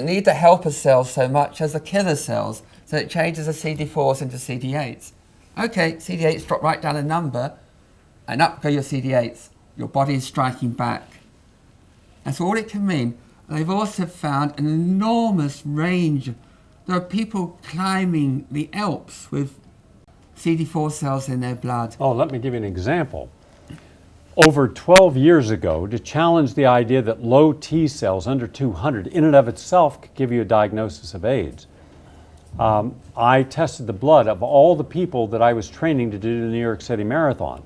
need the helper cells so much as the killer cells, so it changes the CD4s into CD8s. Okay, CD8s drop right down a number, and up go your CD8s. Your body is striking back. That's all it can mean. They've also found an enormous range. There are people climbing the Alps with CD4 cells in their blood. Oh, let me give you an example. Over 12 years ago, to challenge the idea that low T cells under 200 in and of itself could give you a diagnosis of AIDS, I tested the blood of all the people that I was training to do the New York City Marathon.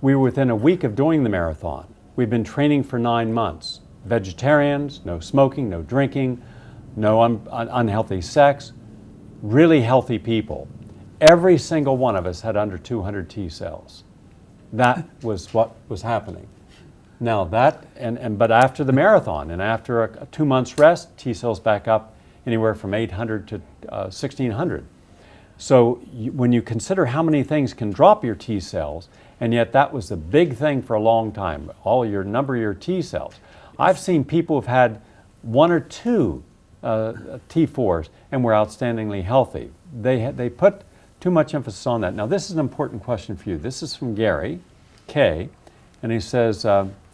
We were within a week of doing the marathon. We've been training for 9 months. Vegetarians, no smoking, no drinking, no unhealthy sex, really healthy people. Every single one of us had under 200 T cells. That was what was happening. Now that, but after the marathon and after a 2 months rest, T cells back up anywhere from 800 to 1600. So when you consider how many things can drop your T cells, and yet that was the big thing for a long time, number of your T cells. I've seen people who've had 1 or 2 T4s and were outstandingly healthy. They put too much emphasis on that. Now this is an important question for you. This is from Gary K, and he says,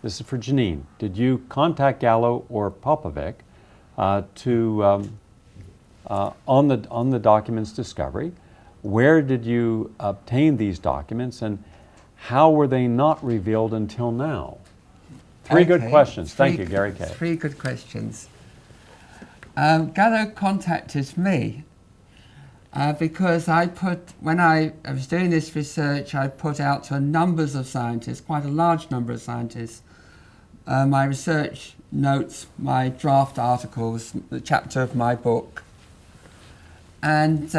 this is for Janine. Did you contact Gallo or Popovic on the documents discovery? Where did you obtain these documents, and how were they not revealed until now? Three good questions. Thank you, Gary K. 3 good questions. Gallo contacted me because when I was doing this research, I put out to numbers of scientists, quite a large number of scientists, my research notes, my draft articles, the chapter of my book. And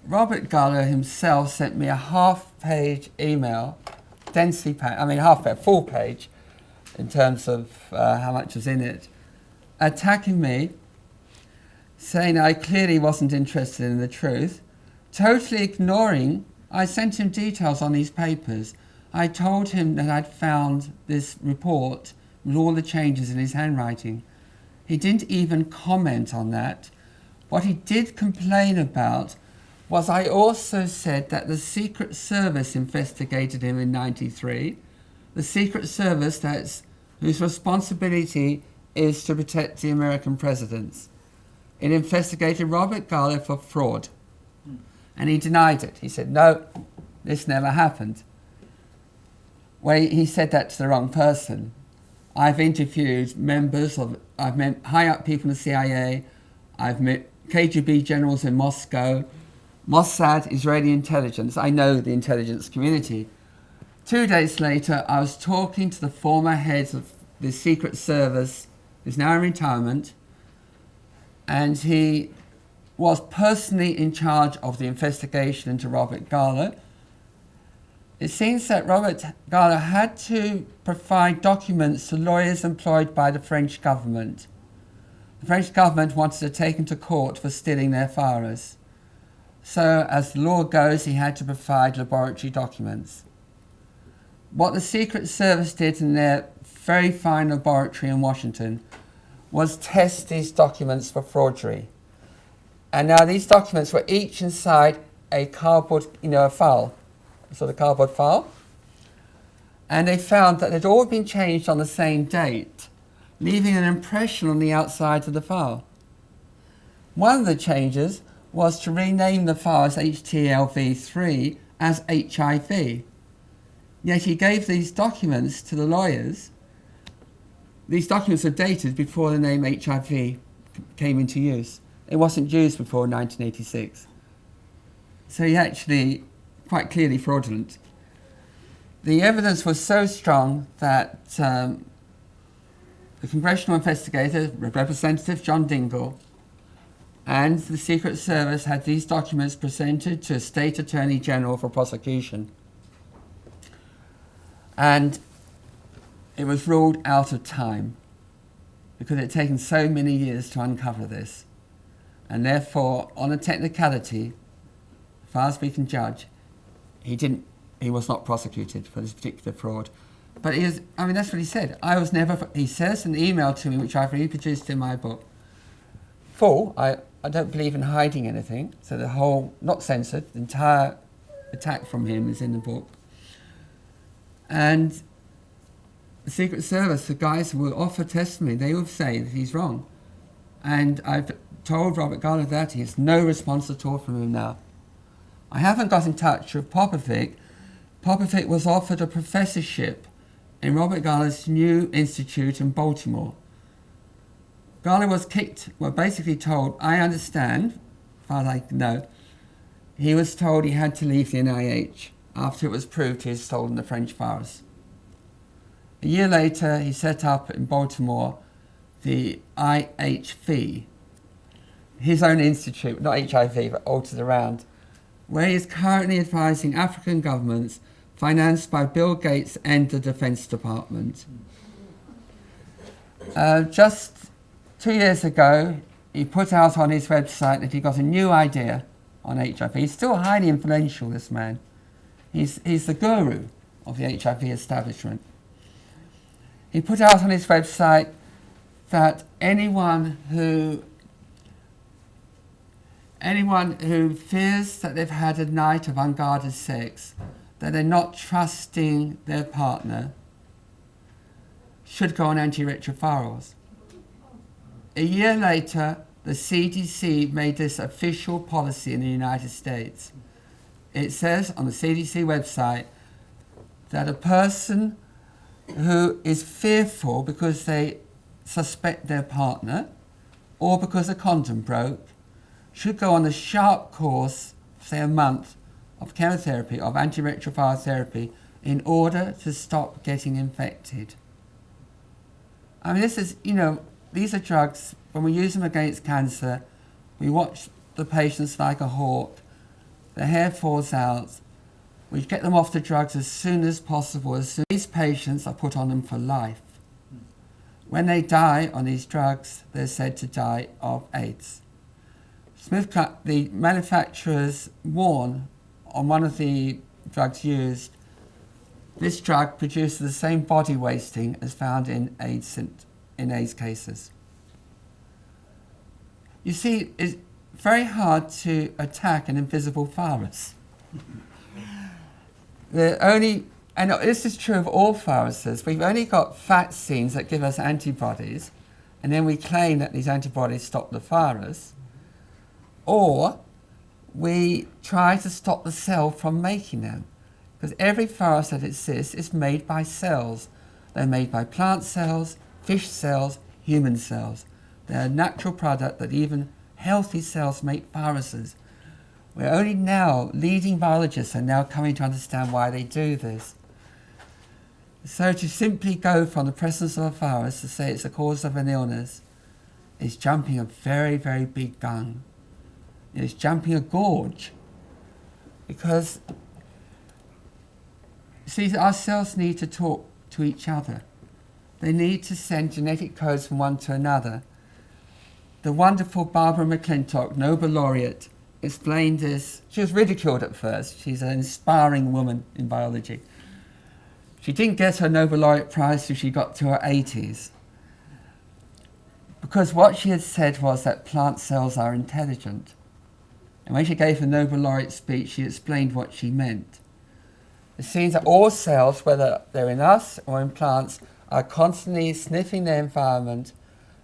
Robert Gallo himself sent me a half-page email, full page, in terms of how much was in it, attacking me, saying I clearly wasn't interested in the truth, totally ignoring. I sent him details on these papers. I told him that I'd found this report with all the changes in his handwriting. He didn't even comment on that. What he did complain about was I also said that the Secret Service investigated him in '93, the Secret Service whose responsibility is to protect the American presidents. It investigated Robert Gallo for fraud, and he denied it. He said, no, this never happened. Well, he said that to the wrong person. I've interviewed I've met high-up people in the CIA, I've met KGB generals in Moscow, Mossad, Israeli intelligence. I know the intelligence community. 2 days later, I was talking to the former head of the Secret Service, who's now in retirement, and he was personally in charge of the investigation into Robert Gallo. It seems that Robert Gallo had to provide documents to lawyers employed by the French government. The French government wanted to take him to court for stealing their firearms. So, as the law goes, he had to provide laboratory documents. What the Secret Service did in their very fine laboratory in Washington was test these documents for forgery. And now these documents were each inside a cardboard, a file, a sort of cardboard file. And they found that they'd all been changed on the same date, leaving an impression on the outside of the file. One of the changes was to rename the file as HTLV3 as HIV. Yet he gave these documents to the lawyers. These documents are dated before the name HIV came into use. It wasn't used before 1986. So he actually, quite clearly fraudulent. The evidence was so strong that the congressional investigator, Representative John Dingell, and the Secret Service had these documents presented to a state attorney general for prosecution. And it was ruled out of time because it had taken so many years to uncover this. And therefore, on a technicality, as far as we can judge, he was not prosecuted for this particular fraud. But he is, I mean, that's what he said. I was never, he says an email to me, which I've reproduced in my book. Full, I don't believe in hiding anything. So the whole, not censored, the entire attack from him is in the book. And the Secret Service, the guys who will offer testimony, they will say that he's wrong. And I've told Robert Garland that. He has no response at all from him now. I haven't got in touch with Popovic. Popovic was offered a professorship in Robert Garland's new institute in Baltimore. Garland was basically told, I understand, as far as I know, he was told he had to leave the NIH after it was proved he had stolen the French virus. A year later, he set up in Baltimore the IHV, his own institute, not HIV, but altered around, where he is currently advising African governments financed by Bill Gates and the Defense Department. Just 2 years ago, he put out on his website that he got a new idea on HIV. He's still highly influential, this man. He's the guru of the HIV establishment. He put out on his website that anyone who fears that they've had a night of unguarded sex, that they're not trusting their partner, should go on antiretrovirals. A year later, the CDC made this official policy in the United States. It says on the CDC website that a person who is fearful because they suspect their partner or because a condom broke should go on a sharp course, say a month, of chemotherapy, of antiretroviral therapy, in order to stop getting infected. I mean, this is, these are drugs, when we use them against cancer, we watch the patients like a hawk, the hair falls out, we get them off the drugs as soon as possible. These patients are put on them for life. When they die on these drugs, they're said to die of AIDS. The manufacturers warn on one of the drugs used, this drug produces the same body wasting as found in AIDS cases. You see, it's very hard to attack an invisible virus. And this is true of all viruses. We've only got vaccines that give us antibodies, and then we claim that these antibodies stop the virus, or we try to stop the cell from making them. Because every virus that exists is made by cells. They're made by plant cells, fish cells, human cells. They're a natural product that even healthy cells make viruses. We're only now, leading biologists are now coming to understand why they do this. So to simply go from the presence of a virus to say it's the cause of an illness is jumping a very, very big gun. It's jumping a gorge. Because, see, our cells need to talk to each other. They need to send genetic codes from one to another. The wonderful Barbara McClintock, Nobel laureate, explained this. She was ridiculed at first. She's an inspiring woman in biology. She didn't get her Nobel laureate prize till she got to her 80s. Because what she had said was that plant cells are intelligent. And when she gave her Nobel laureate speech, she explained what she meant. It seems that all cells, whether they're in us or in plants, are constantly sniffing their environment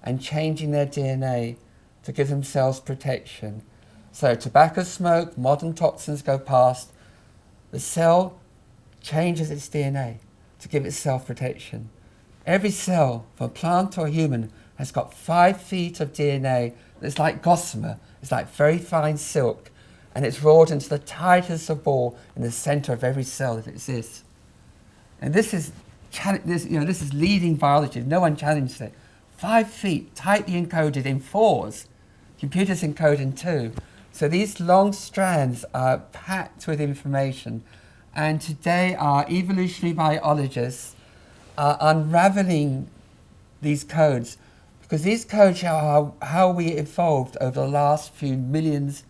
and changing their DNA to give themselves protection. So tobacco smoke, modern toxins go past, the cell changes its DNA to give itself protection. Every cell, from plant or human, has got 5 feet of DNA that's like gossamer. It's like very fine silk, and it's rolled into the tightest of ball in the center of every cell that exists. And this is leading biology. No one challenged it. 5 feet, tightly encoded in 4s. Computers encode in 2. So these long strands are packed with information. And today our evolutionary biologists are unraveling these codes, because these codes show how we evolved over the last few millions